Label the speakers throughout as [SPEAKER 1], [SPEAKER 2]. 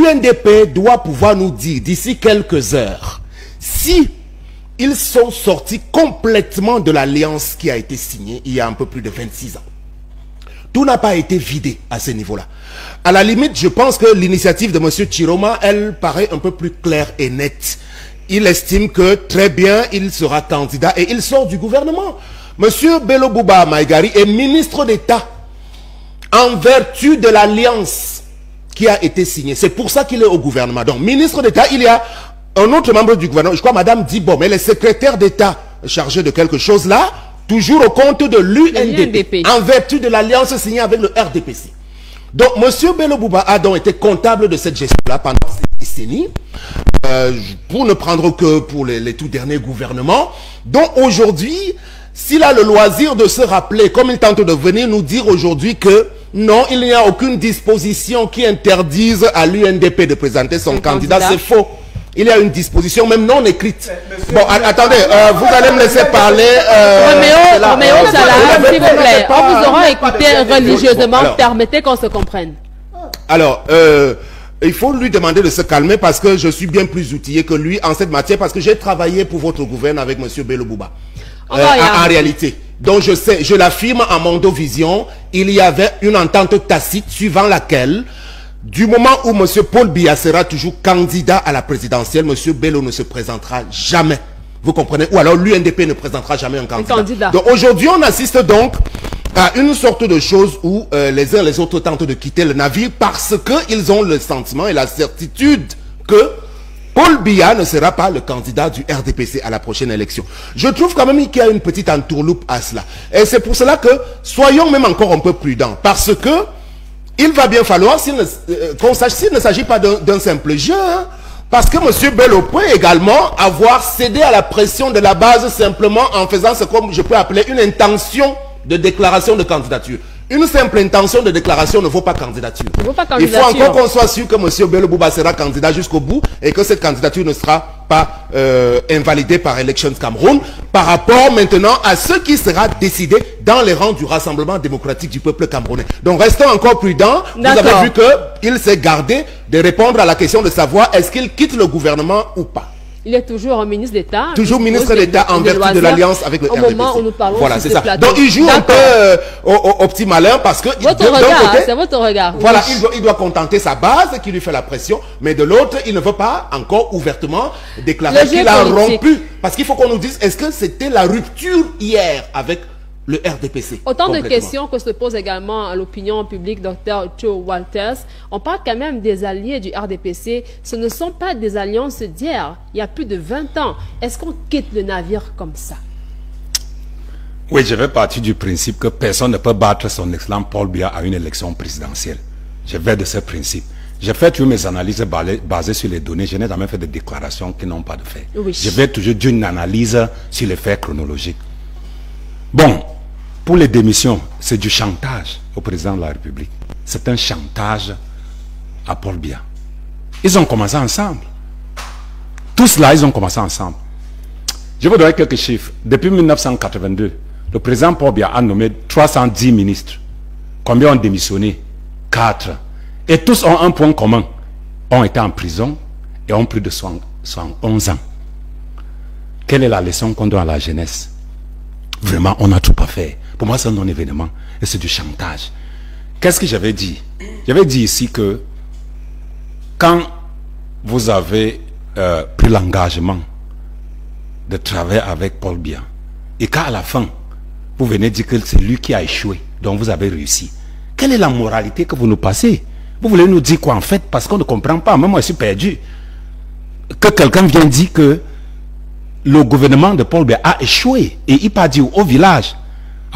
[SPEAKER 1] l'UNDP doit pouvoir nous dire d'ici quelques heures si ils sont sortis complètement de l'alliance qui a été signée il y a un peu plus de 26 ans. Tout n'a pas été vidé à ce niveau-là. À la limite, je pense que l'initiative de M. Chiroma, elle paraît un peu plus claire et nette. Il estime que très bien, il sera candidat et il sort du gouvernement. M. Bello Bouba Maïgari est ministre d'État en vertu de l'alliance qui a été signée. C'est pour ça qu'il est au gouvernement. Donc, ministre d'État, il y a un autre membre du gouvernement, je crois Mme Dibom, elle est secrétaire d'État chargée de quelque chose là, toujours au compte de l'UNDP, en vertu de l'alliance signée avec le RDPC. Donc, M. Bello Bouba a donc été comptable de cette gestion-là pendant cette décennie, pour ne prendre que pour les tout derniers gouvernements. Donc, aujourd'hui, s'il a le loisir de se rappeler, comme il tente de venir nous dire aujourd'hui que non, il n'y a aucune disposition qui interdise à l'UNDP de présenter son candidat, c'est faux. Il y a une disposition même non écrite. Bon, attendez, vous allez me laisser parler.
[SPEAKER 2] Roméo Salah, s'il vous plaît, on vous aura écouté religieusement, permettez qu'on se comprenne. Alors,
[SPEAKER 1] il faut lui demander de se calmer parce que je suis bien plus outillé que lui en cette matière parce que j'ai travaillé pour votre gouvernement avec M. Bello Bouba. En réalité. Donc je sais, je l'affirme en Mondovision, il y avait une entente tacite suivant laquelle du moment où M. Paul Biya sera toujours candidat à la présidentielle, M. Bello ne se présentera jamais. Vous comprenez? Ou alors l'UNDP ne présentera jamais un candidat. Donc aujourd'hui, on assiste donc à une sorte de chose où les uns et les autres tentent de quitter le navire parce qu'ils ont le sentiment et la certitude que Paul Biya ne sera pas le candidat du RDPC à la prochaine élection. Je trouve quand même qu'il y a une petite entourloupe à cela. Et c'est pour cela que soyons même encore un peu prudents. Parce que il va bien falloir qu'on sache s'il ne s'agit pas d'un simple jeu. Hein, parce que M. Bello peut également avoir cédé à la pression de la base simplement en faisant ce que je peux appeler une intention de déclaration de candidature. Une simple intention de déclaration ne vaut pas candidature. Il faut encore qu'on soit sûr que M. Bello Bouba sera candidat jusqu'au bout et que cette candidature ne sera pas invalidée par Elections Cameroun par rapport maintenant à ce qui sera décidé dans les rangs du Rassemblement démocratique du peuple camerounais. Donc restons encore prudents. Vous avez vu qu'il s'est gardé de répondre à la question de savoir est-ce qu'il quitte le gouvernement ou pas.
[SPEAKER 2] Il est toujours un ministre d'État.
[SPEAKER 1] Toujours ministre d'État en vertu de l'alliance avec le RDPC.
[SPEAKER 2] Au moment où nous parlons
[SPEAKER 1] voilà, c'est ça. Donc il joue un peu au petit malin parce que...
[SPEAKER 2] Votre regard, c'est votre regard.
[SPEAKER 1] Voilà, il doit contenter sa base qui lui fait la pression, mais de l'autre, il ne veut pas encore ouvertement déclarer qu'il a rompu. Parce qu'il faut qu'on nous dise, est-ce que c'était la rupture hier avec le RDPC?
[SPEAKER 2] Autant de questions que se pose également à l'opinion publique, Dr. Joe Walters. On parle quand même des alliés du RDPC. Ce ne sont pas des alliances d'hier. Il y a plus de 20 ans. Est-ce qu'on quitte le navire comme ça?
[SPEAKER 3] Oui, je vais partir du principe que personne ne peut battre son excellent Paul Biya à une élection présidentielle. Je vais de ce principe. J'ai fait toutes mes analyses basées sur les données. Je n'ai jamais fait de déclarations qui n'ont pas de fait. Oui. Je vais toujours d'une analyse sur les faits chronologiques. Bon, pour les démissions, c'est du chantage au président de la République. C'est un chantage à Paul Biya. Ils ont commencé ensemble. Tous là, ils ont commencé ensemble. Je vous donner quelques chiffres. Depuis 1982, le président Paul Biya a nommé 310 ministres. Combien ont démissionné? 4. Et tous ont un point commun. Ont été en prison et ont plus de 11 ans. Quelle est la leçon qu'on donne à la jeunesse? Vraiment, on n'a tout pas fait. Pour moi, c'est un non-événement et c'est du chantage. Qu'est-ce que j'avais dit? J'avais dit ici que quand vous avez pris l'engagement de travailler avec Paul Biya et qu'à la fin, vous venez dire que c'est lui qui a échoué, donc vous avez réussi. Quelle est la moralité que vous nous passez? Vous voulez nous dire quoi en fait? Parce qu'on ne comprend pas. Même moi, je suis perdu. Que quelqu'un vienne dire que le gouvernement de Paul Biya a échoué et il part dire au village,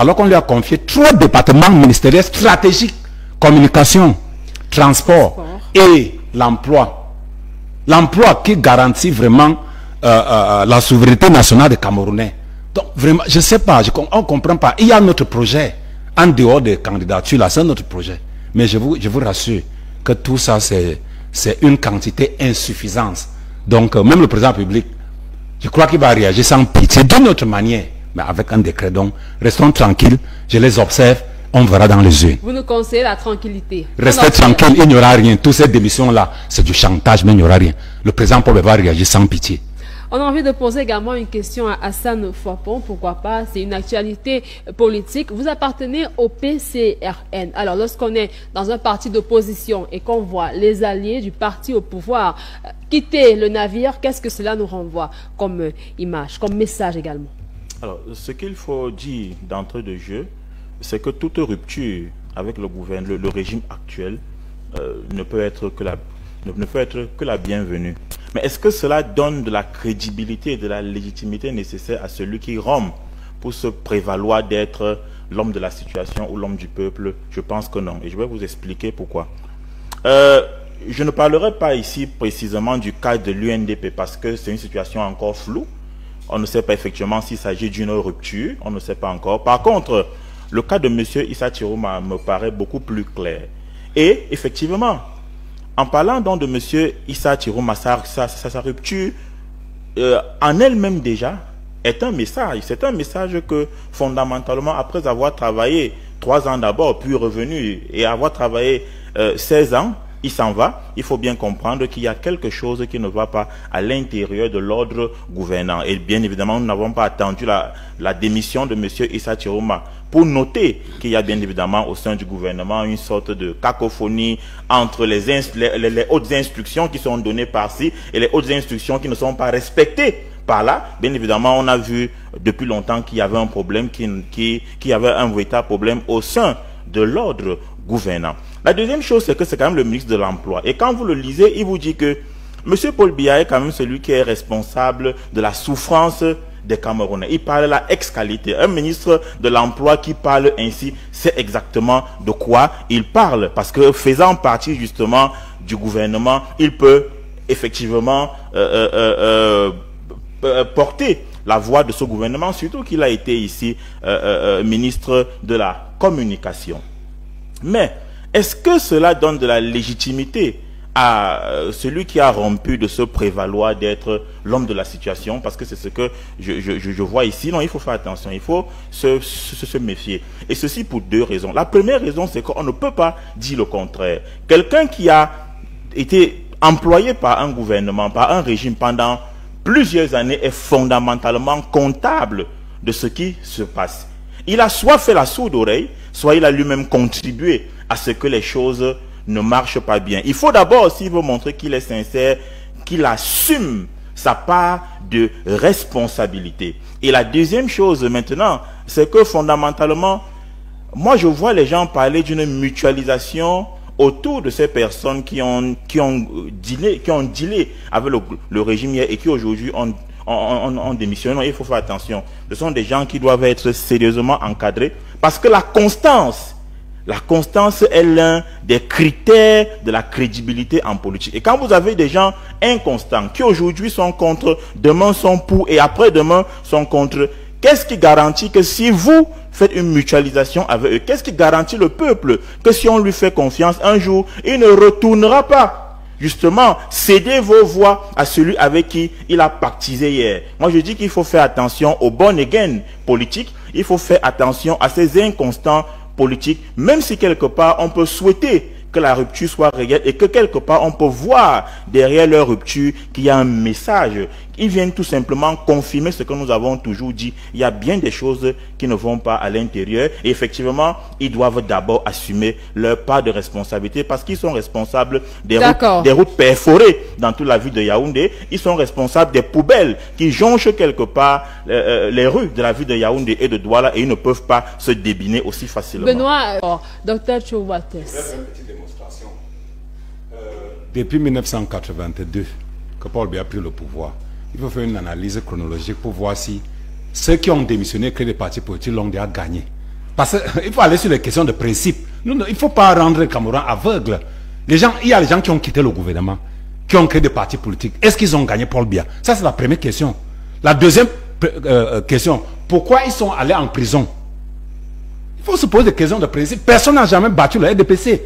[SPEAKER 3] alors qu'on lui a confié 3 départements ministériels stratégiques, communication, transport et l'emploi. L'emploi qui garantit vraiment la souveraineté nationale des Camerounais. Donc vraiment, je ne sais pas, on ne comprend pas. Il y a notre projet, en dehors des candidatures, là, c'est notre projet. Mais je vous rassure que tout ça, c'est une quantité insuffisante. Donc même le président public, je crois qu'il va réagir sans pitié, d'une autre manière, mais avec un décret. Donc, restons tranquilles, je les observe on verra dans les yeux.
[SPEAKER 2] Vous nous conseillez la tranquillité.
[SPEAKER 3] Restez tranquille, il n'y aura rien. Toutes ces démissions-là, c'est du chantage, mais il n'y aura rien. Le président Paul va réagir sans pitié.
[SPEAKER 2] On a envie de poser également une question à Hassan Fouapon, pourquoi pas, c'est une actualité politique. Vous appartenez au PCRN. Alors, lorsqu'on est dans un parti d'opposition et qu'on voit les alliés du parti au pouvoir quitter le navire, qu'est-ce que cela nous renvoie comme image, comme message également?
[SPEAKER 4] Alors, ce qu'il faut dire d'entrée de jeu, c'est que toute rupture avec le gouvernement, le régime actuel, ne peut être que la bienvenue. Mais est-ce que cela donne de la crédibilité et de la légitimité nécessaire à celui qui rompt pour se prévaloir d'être l'homme de la situation ou l'homme du peuple? Je pense que non. Et je vais vous expliquer pourquoi. Je ne parlerai pas ici précisément du cas de l'UNDP parce que c'est une situation encore floue. On ne sait pas effectivement s'il s'agit d'une rupture. On ne sait pas encore. Par contre, le cas de M. Issa Chiroma me paraît beaucoup plus clair. Et effectivement, en parlant donc de M. Issa Chiroma, sa rupture en elle-même déjà est un message. C'est un message que fondamentalement, après avoir travaillé 3 ans d'abord, puis revenu et avoir travaillé 16 ans, il s'en va. Il faut bien comprendre qu'il y a quelque chose qui ne va pas à l'intérieur de l'ordre gouvernant. Et bien évidemment, nous n'avons pas attendu la démission de M. Issa Chiroma pour noter qu'il y a bien évidemment au sein du gouvernement une sorte de cacophonie entre les hautes instructions qui sont données par-ci et les hautes instructions qui ne sont pas respectées par là. Bien évidemment, on a vu depuis longtemps qu'il y avait un problème, qu'il y avait un véritable problème au sein de l'ordre gouvernant. La deuxième chose, c'est que c'est quand même le ministre de l'Emploi. Et quand vous le lisez, il vous dit que M. Paul Biya est quand même celui qui est responsable de la souffrance des Camerounais. Il parle là ex-qualité. Un ministre de l'Emploi qui parle ainsi, c'est exactement de quoi il parle. Parce que faisant partie justement du gouvernement, il peut effectivement porter la voix de ce gouvernement, surtout qu'il a été ici ministre de la Communication. Mais est-ce que cela donne de la légitimité à celui qui a rompu de se prévaloir d'être l'homme de la situation? Parce que c'est ce que je vois ici. Non, il faut faire attention, il faut se méfier. Et ceci pour 2 raisons. La première raison, c'est qu'on ne peut pas dire le contraire. Quelqu'un qui a été employé par un gouvernement, par un régime pendant plusieurs années est fondamentalement comptable de ce qui se passe. Il a soit fait la sourde oreille, soit il a lui-même contribué à ce que les choses ne marchent pas bien. Il faut d'abord, s'il veut montrer qu'il est sincère, qu'il assume sa part de responsabilité. Et la deuxième chose maintenant, c'est que fondamentalement, moi je vois les gens parler d'une mutualisation autour de ces personnes qui ont dealé avec le régime hier et qui aujourd'hui ont démissionné. Non, il faut faire attention. Ce sont des gens qui doivent être sérieusement encadrés parce que la constance est l'un des critères de la crédibilité en politique. Et quand vous avez des gens inconstants qui aujourd'hui sont contre, demain sont pour et après-demain sont contre, qu'est-ce qui garantit que si vous faites une mutualisation avec eux, qu'est-ce qui garantit le peuple que si on lui fait confiance un jour, il ne retournera pas justement céder vos voix à celui avec qui il a pactisé hier? Moi je dis qu'il faut faire attention aux bonnes gains politiques, il faut faire attention à ces inconstants politiques, même si quelque part on peut souhaiter que la rupture soit réelle et que quelque part on peut voir derrière leur rupture qu'il y a un message. Ils viennent tout simplement confirmer ce que nous avons toujours dit. Il y a bien des choses qui ne vont pas à l'intérieur et effectivement, ils doivent d'abord assumer leur part de responsabilité parce qu'ils sont responsables des routes perforées dans toute la ville de Yaoundé. Ils sont responsables des poubelles qui jonchent quelque part les rues de la ville de Yaoundé et de Douala et ils ne peuvent pas se débiner aussi facilement.
[SPEAKER 2] Benoît, Dr. Chouwates.
[SPEAKER 3] Depuis 1982 que Paul Biya a pris le pouvoir, il faut faire une analyse chronologique pour voir si ceux qui ont démissionné, créé des partis politiques l'ont déjà gagné. Parce qu'il faut aller sur les questions de principe. Il ne faut pas rendre le Cameroun aveugle. Il y a les gens qui ont quitté le gouvernement, qui ont créé des partis politiques. Est-ce qu'ils ont gagné Paul Biya? Ça, c'est la première question. La deuxième question, pourquoi ils sont allés en prison? Il faut se poser des questions de principe. Personne n'a jamais battu le RDPC.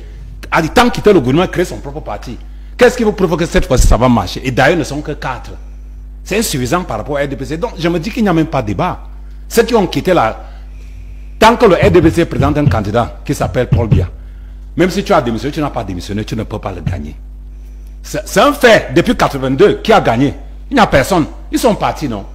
[SPEAKER 3] A dit tant quitter le gouvernement, créer son propre parti. Qu'est-ce qui vous provoque que cette fois-ci ça va marcher? Et d'ailleurs, ne sont que 4. C'est insuffisant par rapport à RDPC. Donc, je me dis qu'il n'y a même pas de débat. Ceux qui ont quitté la Tant que le RDPC présente un candidat qui s'appelle Paul Biya, même si tu as démissionné, tu n'as pas démissionné, tu ne peux pas le gagner. C'est un fait. Depuis 82, qui a gagné? Il n'y a personne. Ils sont partis, non?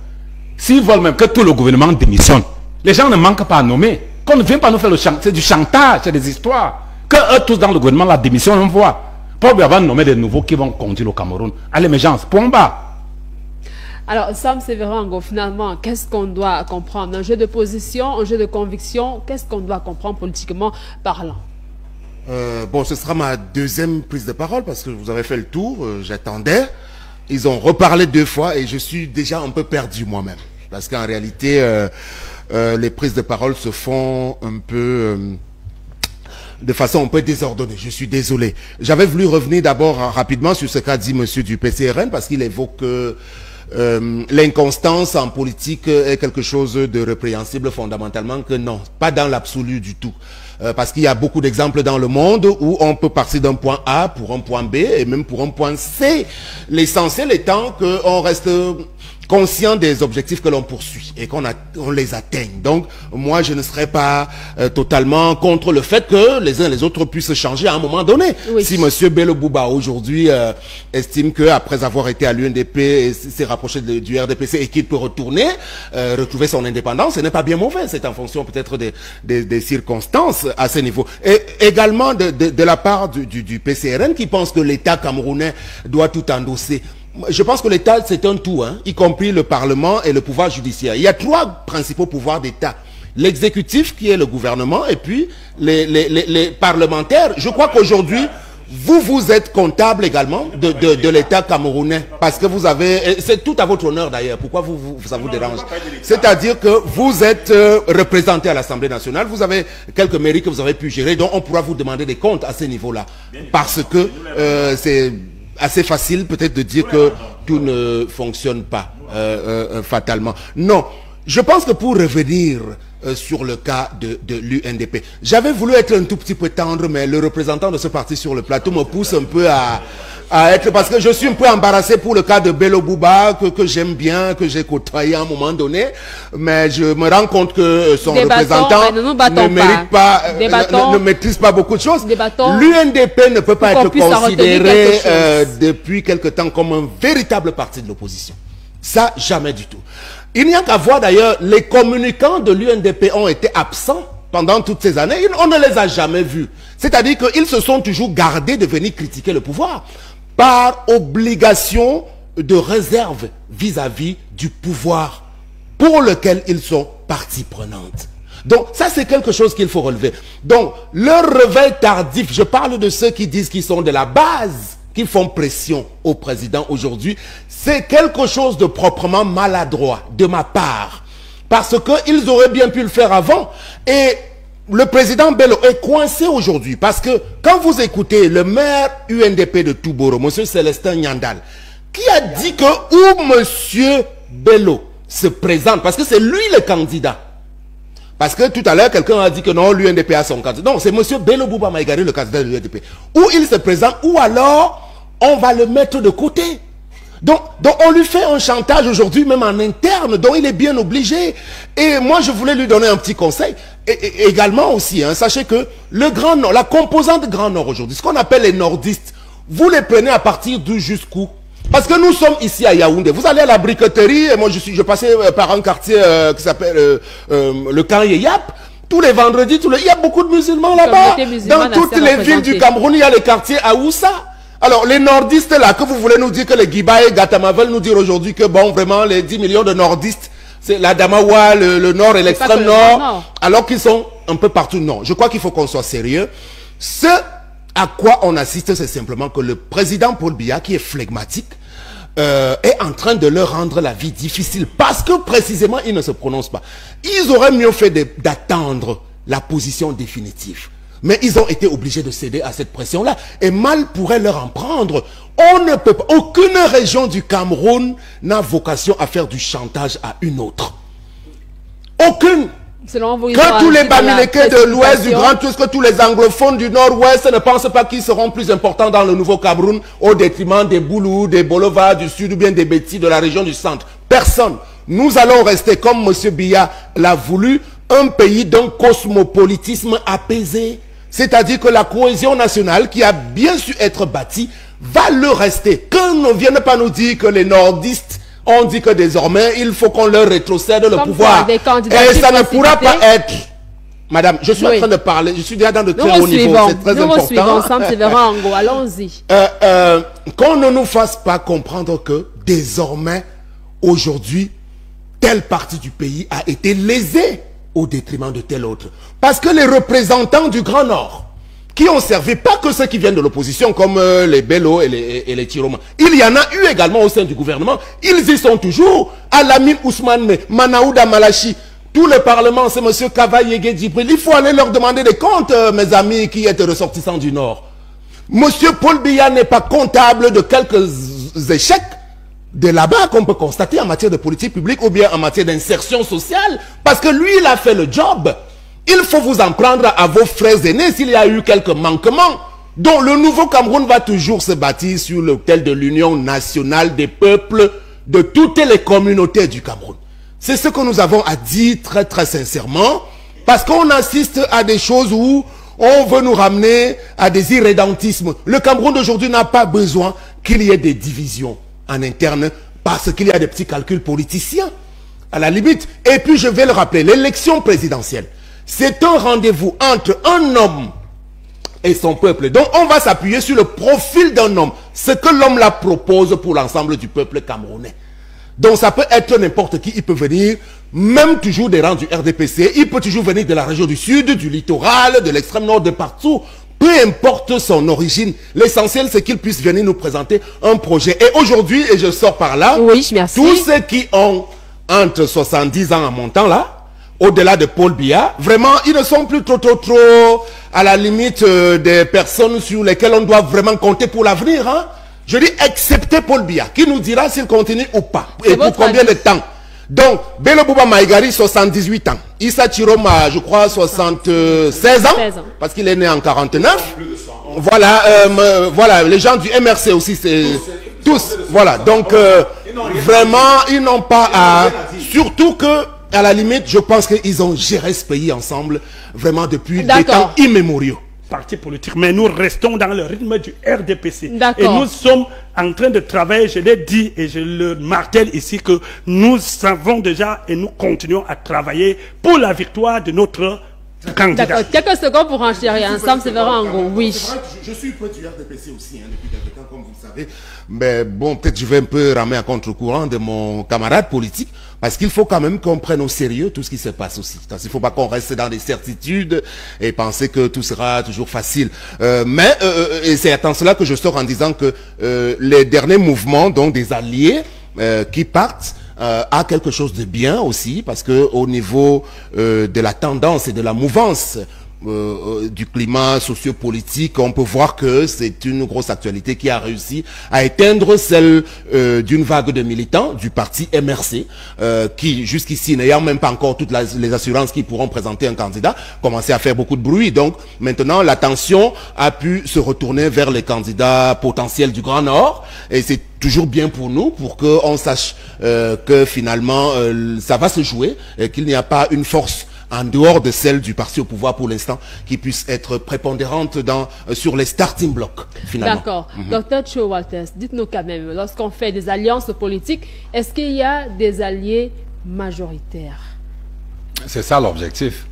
[SPEAKER 3] S'ils veulent même que tout le gouvernement démissionne, les gens ne manquent pas à nommer. Qu'on ne vienne pas nous faire le chantage. C'est du chantage, c'est des histoires. Que eux tous dans le gouvernement, la démission, on voit. Paul Biya va nommer des nouveaux qui vont conduire au Cameroun à l'émergence. Point bas.
[SPEAKER 2] Alors, Sam Severango, finalement, qu'est-ce qu'on doit comprendre? Un jeu de position, un jeu de conviction, qu'est-ce qu'on doit comprendre politiquement parlant?
[SPEAKER 1] Bon, ce sera ma deuxième prise de parole parce que vous avez fait le tour, j'attendais. Ils ont reparlé 2 fois et je suis déjà un peu perdu moi-même. Parce qu'en réalité, les prises de parole se font un peu... de façon un peu désordonnée. Je suis désolé. J'avais voulu revenir d'abord rapidement sur ce qu'a dit monsieur du PCRN parce qu'il évoque... l'inconstance en politique est quelque chose de répréhensible fondamentalement, que non, pas dans l'absolu du tout. Parce qu'il y a beaucoup d'exemples dans le monde où on peut partir d'un point A pour un point B et même pour un point C. L'essentiel étant qu'on reste conscient des objectifs que l'on poursuit et qu'on les atteigne. Donc, moi, je ne serais pas totalement contre le fait que les uns et les autres puissent changer à un moment donné. Oui. Si M. Bello Bouba, aujourd'hui, estime qu'après avoir été à l'UNDP et s'est rapproché du RDPC et qu'il peut retourner, retrouver son indépendance, ce n'est pas bien mauvais. C'est en fonction peut-être des circonstances à ce niveau. Et également de la part du PCRN qui pense que l'État camerounais doit tout endosser. Je pense que l'État, c'est un tout, hein, y compris le Parlement et le pouvoir judiciaire. Il y a 3 principaux pouvoirs d'État. L'exécutif, qui est le gouvernement, et puis les parlementaires. Je crois qu'aujourd'hui, vous êtes comptable également de l'État camerounais. Parce que vous avez... C'est tout à votre honneur d'ailleurs. Pourquoi ça vous dérange? C'est-à-dire que vous êtes représenté à l'Assemblée nationale. Vous avez quelques mairies que vous avez pu gérer. Donc on pourra vous demander des comptes à ce niveau-là. Parce que c'est... assez facile peut-être de dire que tout ne fonctionne pas fatalement. Non, je pense que pour revenir sur le cas de l'UNDP, j'avais voulu être un tout petit peu tendre, mais le représentant de ce parti sur le plateau me pousse un peu à être, parce que je suis un peu embarrassé pour le cas de Bello Bouba, que j'aime bien, que j'ai côtoyé à un moment donné, mais je me rends compte que son représentant ne mérite pas, ne maîtrise pas beaucoup de choses. L'UNDP ne peut pas être considéré depuis quelque temps comme un véritable parti de l'opposition. Ça, jamais du tout. Il n'y a qu'à voir d'ailleurs, les communicants de l'UNDP ont été absents pendant toutes ces années. On ne les a jamais vus. C'est-à-dire qu'ils se sont toujours gardés de venir critiquer le pouvoir par obligation de réserve vis-à-vis du pouvoir pour lequel ils sont partie prenante. Donc ça c'est quelque chose qu'il faut relever. Donc leur réveil tardif, je parle de ceux qui disent qu'ils sont de la base, qui font pression au président aujourd'hui, c'est quelque chose de proprement maladroit de ma part. Parce qu'ils auraient bien pu le faire avant. Et le président Bello est coincé aujourd'hui parce que quand vous écoutez le maire UNDP de Touboro, M. Célestin Nyandal, qui a dit que où M. Bello se présente, parce que c'est lui le candidat. Parce que tout à l'heure, quelqu'un a dit que non, l'UNDP a son candidat. Non, c'est M. Bello Bouba Maïgari, le candidat de l'UNDP. Où il se présente, ou alors on va le mettre de côté. Donc on lui fait un chantage aujourd'hui, même en interne, dont il est bien obligé. Et moi, je voulais lui donner un petit conseil. Et également aussi, hein, sachez que le Grand Nord, la composante Grand Nord aujourd'hui, ce qu'on appelle les nordistes, vous les prenez à partir d'où jusqu'où? Parce que nous sommes ici à Yaoundé. Vous allez à la briqueterie, et moi je passais par un quartier qui s'appelle le camp Yeyap. Tous les vendredis, il y a beaucoup de musulmans là-bas. Dans toutes les villes du Cameroun, il y a les quartiers Aoussa. Alors, les nordistes là, que vous voulez nous dire que les Guiba et Gatama veulent nous dire aujourd'hui que bon, vraiment, les 10 millions de nordistes, c'est la Damawa, le nord et l'extrême nord, alors qu'ils sont un peu partout. Non, je crois qu'il faut qu'on soit sérieux. Ce à quoi on assiste, c'est simplement que le président Paul Biya, qui est flegmatique, est en train de leur rendre la vie difficile parce que précisément, il ne se prononce pas. Ils auraient mieux fait d'attendre la position définitive. Mais ils ont été obligés de céder à cette pression-là. Et mal pourrait leur en prendre. On ne peut pas. Aucune région du Cameroun n'a vocation à faire du chantage à une autre. Aucune. Que tous les Bamileke de l'Ouest, du Grand Ouest, que tous les anglophones du Nord-Ouest ne pensent pas qu'ils seront plus importants dans le nouveau Cameroun au détriment des Boulous, des Bolova, du Sud ou bien des Bétis de la région du Centre. Personne. Nous allons rester comme M. Biya l'a voulu un pays d'un cosmopolitisme apaisé. C'est-à-dire que la cohésion nationale qui a bien su être bâtie va le rester. Qu'on ne vienne pas nous dire que les nordistes ont dit que désormais il faut qu'on leur rétrocède le pouvoir. Et ça ne pourra pas être... Madame, je suis en train de parler, je suis déjà dans de très haut niveau, c'est très important.
[SPEAKER 2] Allons-y.
[SPEAKER 1] Qu'on ne nous fasse pas comprendre que désormais, aujourd'hui, telle partie du pays a été lésée au détriment de tel autre. Parce que les représentants du Grand Nord, qui ont servi, pas que ceux qui viennent de l'opposition, comme les Bello et les Tiroma, il y en a eu également au sein du gouvernement, ils y sont toujours. Alamine Ousmane, Manaouda Malachi, tout le Parlement, c'est M. Kavaye Djibril. Il faut aller leur demander des comptes, mes amis qui êtes ressortissants du Nord. M. Paul Biya n'est pas comptable de quelques échecs de là-bas qu'on peut constater en matière de politique publique ou bien en matière d'insertion sociale, parce que lui, il a fait le job. Il faut vous en prendre à vos frères aînés s'il y a eu quelques manquements. Donc le nouveau Cameroun va toujours se bâtir sur l'autel de l'union nationale des peuples de toutes les communautés du Cameroun. C'est ce que nous avons à dire très très sincèrement, parce qu'on assiste à des choses où on veut nous ramener à des irrédentismes. Le Cameroun d'aujourd'hui n'a pas besoin qu'il y ait des divisions en interne, parce qu'il y a des petits calculs politiciens, à la limite. Et puis je vais le rappeler, l'élection présidentielle, c'est un rendez-vous entre un homme et son peuple. Donc on va s'appuyer sur le profil d'un homme, ce que l'homme la propose pour l'ensemble du peuple camerounais. Donc ça peut être n'importe qui, il peut venir, même toujours des rangs du RDPC, il peut toujours venir de la région du Sud, du littoral, de l'extrême nord, de partout. Peu importe son origine, l'essentiel c'est qu'il puisse venir nous présenter un projet. Et aujourd'hui, et je sors par là,
[SPEAKER 2] oui, merci.
[SPEAKER 1] Tous ceux qui ont entre 70 ans en montant là, au-delà de Paul Biya, vraiment, ils ne sont plus trop à la limite des personnes sur lesquelles on doit vraiment compter pour l'avenir, hein. Je dis, excepté Paul Biya, qui nous dira s'il continue ou pas. Et pour combien de temps. Donc, Bello Bouba Maïgari, 78 ans. Issa Chiroma, je crois, 76 ans. Parce qu'il est né en 49. Voilà, voilà, les gens du MRC aussi, c'est tous. Voilà, donc, vraiment, ils n'ont pas à... Surtout que, à la limite, je pense qu'ils ont géré ce pays ensemble, vraiment depuis des temps immémoriaux.
[SPEAKER 5] Parti politique, mais nous restons dans le rythme du RDPC. Et nous sommes en train de travailler, je l'ai dit et je le martèle ici, que nous savons déjà et nous continuons à travailler pour la victoire de notre candidat.
[SPEAKER 2] D'accord, quelques secondes pour enchérir ensemble, c'est vrai en gros, oui.
[SPEAKER 1] Je suis près du RDPC aussi, hein, depuis quelque temps, comme vous le savez. Mais bon, peut-être je vais un peu ramer à contre-courant de mon camarade politique, parce qu'il faut quand même qu'on prenne au sérieux tout ce qui se passe aussi. Il ne faut pas qu'on reste dans des certitudes et penser que tout sera toujours facile. Et c'est à cela que je sors en disant que les derniers mouvements, donc des alliés qui partent, a quelque chose de bien aussi, parce que au niveau de la tendance et de la mouvance du climat sociopolitique, on peut voir que c'est une grosse actualité qui a réussi à éteindre celle d'une vague de militants du parti MRC, qui jusqu'ici, n'ayant même pas encore toutes les assurances qui pourront présenter un candidat, commençait à faire beaucoup de bruit. Donc maintenant, l'attention a pu se retourner vers les candidats potentiels du Grand Nord, et c'est toujours bien pour nous, pour qu'on sache que finalement, ça va se jouer, et qu'il n'y a pas une force en dehors de celle du parti au pouvoir pour l'instant, qui puisse être prépondérante sur les starting blocks, finalement.
[SPEAKER 2] D'accord. Dr Cho Walters, dites-nous quand même, lorsqu'on fait des alliances politiques, est-ce qu'il y a des alliés majoritaires?
[SPEAKER 3] C'est ça l'objectif.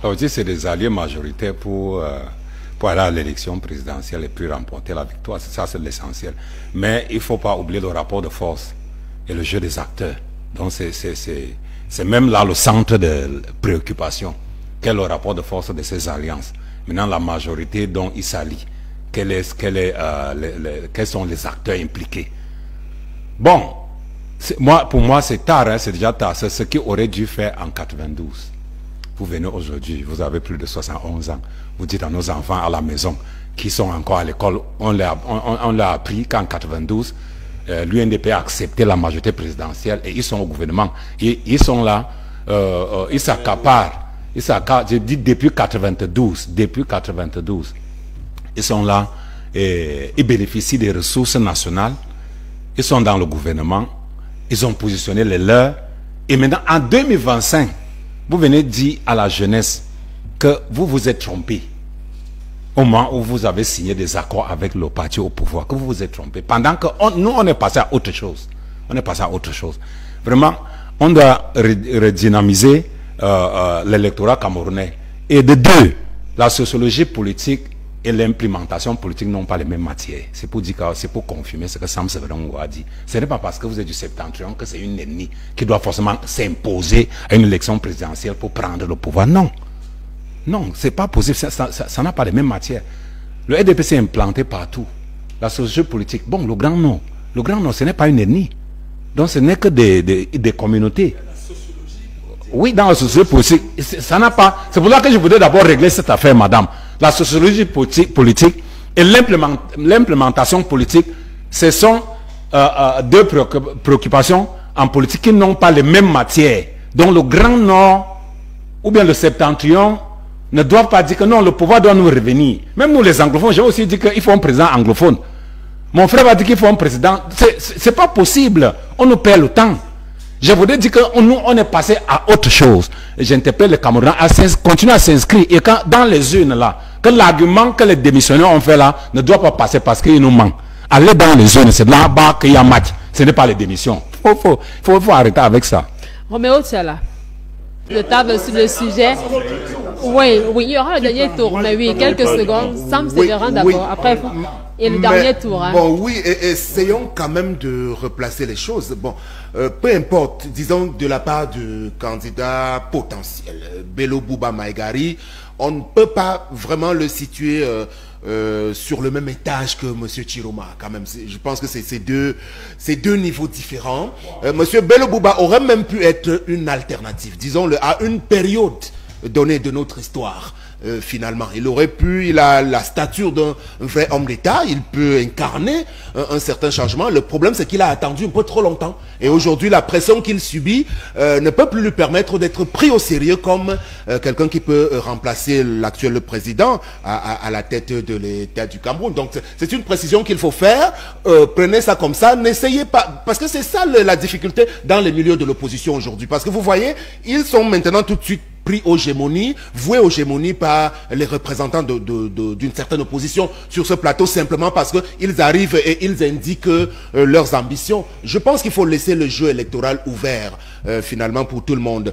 [SPEAKER 3] L'objectif, c'est des alliés majoritaires pour aller à l'élection présidentielle et puis remporter la victoire. Ça, c'est l'essentiel. Mais il ne faut pas oublier le rapport de force et le jeu des acteurs. Donc, c'est même là le centre de préoccupation. Quel est le rapport de force de ces alliances? Maintenant, la majorité dont il s'allie. Quels sont les acteurs impliqués? Bon, pour moi, c'est tard, hein, c'est déjà tard. C'est ce qu'il aurait dû faire en 92. Vous venez aujourd'hui, vous avez plus de 71 ans. Vous dites à nos enfants à la maison, qui sont encore à l'école, on leur a appris qu'en 92, l'UNDP a accepté la majorité présidentielle et ils sont au gouvernement. Ils sont là, ils s'accaparent. Je dis depuis 92. Ils sont là et ils bénéficient des ressources nationales. Ils sont dans le gouvernement. Ils ont positionné les leurs. Et maintenant, en 2025, vous venez dire à la jeunesse que vous vous êtes trompé au moment où vous avez signé des accords avec le parti au pouvoir, que vous vous êtes trompé. Pendant que nous, on est passé à autre chose. On est passé à autre chose. Vraiment, on doit redynamiser l'électorat camerounais. Et de deux, la sociologie politique et l'implémentation politique n'ont pas les mêmes matières. C'est pour dire que c'est pour confirmer ce que Sam Severin a dit. Ce n'est pas parce que vous êtes du septentrion que c'est une ennemie qui doit forcément s'imposer à une élection présidentielle pour prendre le pouvoir. Non. Non, c'est pas possible. Ça n'a pas les mêmes matières. Le RDPC est implanté partout. La sociologie politique, bon, le Grand Nord. Le Grand Nord, ce n'est pas une ennemie. Donc ce n'est que des communautés. Oui, dans la sociologie politique, ça n'a pas... C'est pour ça que je voudrais d'abord régler cette affaire, madame. La sociologie politique et l'implémentation politique, ce sont deux préoccupations en politique qui n'ont pas les mêmes matières. Donc le Grand Nord ou bien le Septentrion ne doivent pas dire que non, le pouvoir doit nous revenir. Même nous les anglophones, j'ai aussi dit qu'il faut un président anglophone. Mon frère va dire qu'il faut un président. C'est pas possible. On nous perd le temps. Je voudrais dire que nous, on est passé à autre chose. J'interpelle les Camerounais à continuer à s'inscrire. Et quand, dans les urnes là, que l'argument que les démissionnaires ont fait là ne doit pas passer parce qu'il nous manque. Allez dans les urnes, c'est là-bas qu'il y a match. Ce n'est pas les démissions. Faut arrêter avec ça.
[SPEAKER 2] Roméo Tchela, le table sur le sujet. Oui, il y aura le dernier tour, mais oui, quelques secondes. Sam Severin d'abord, après... Et le dernier tour. Hein.
[SPEAKER 1] Bon, oui, essayons quand même de replacer les choses. Bon, peu importe, disons de la part du candidat potentiel, Bello Bouba Maïgari, on ne peut pas vraiment le situer sur le même étage que M. Chiroma. Quand même, je pense que c'est deux niveaux différents. M. Bello Bouba aurait même pu être une alternative, disons-le, à une période donnée de notre histoire. Finalement, il a la stature d'un vrai homme d'État, il peut incarner un certain changement. Le problème, c'est qu'il a attendu un peu trop longtemps. Et aujourd'hui, la pression qu'il subit ne peut plus lui permettre d'être pris au sérieux comme quelqu'un qui peut remplacer l'actuel président à la tête de l'État du Cameroun. Donc, c'est une précision qu'il faut faire. Prenez ça comme ça, n'essayez pas, parce que c'est ça la difficulté dans les milieux de l'opposition aujourd'hui. Parce que vous voyez, ils sont maintenant tout de suite pris aux gémonies, voués aux gémonies par les représentants d'une certaine opposition sur ce plateau, simplement parce qu'ils arrivent et ils indiquent leurs ambitions. Je pense qu'il faut laisser le jeu électoral ouvert, finalement, pour tout le monde.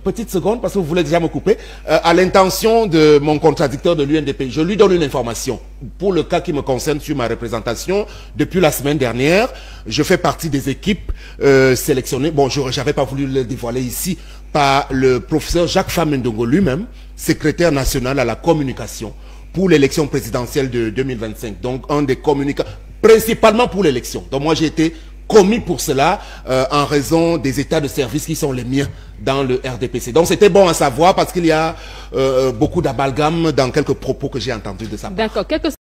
[SPEAKER 1] Petite seconde, parce que vous voulez déjà me couper. À l'intention de mon contradicteur de l'UNDP, je lui donne une information. Pour le cas qui me concerne sur ma représentation, depuis la semaine dernière, je fais partie des équipes sélectionnées. Bon, je n'avais pas voulu le dévoiler ici, par le professeur Jacques Famendongo lui-même, secrétaire national à la communication pour l'élection présidentielle de 2025. Donc, un des communicants, principalement pour l'élection. Donc, moi, j'ai été commis pour cela en raison des états de service qui sont les miens dans le RDPC. Donc, c'était bon à savoir parce qu'il y a beaucoup d'amalgame dans quelques propos que j'ai entendus de sa part.
[SPEAKER 2] D'accord.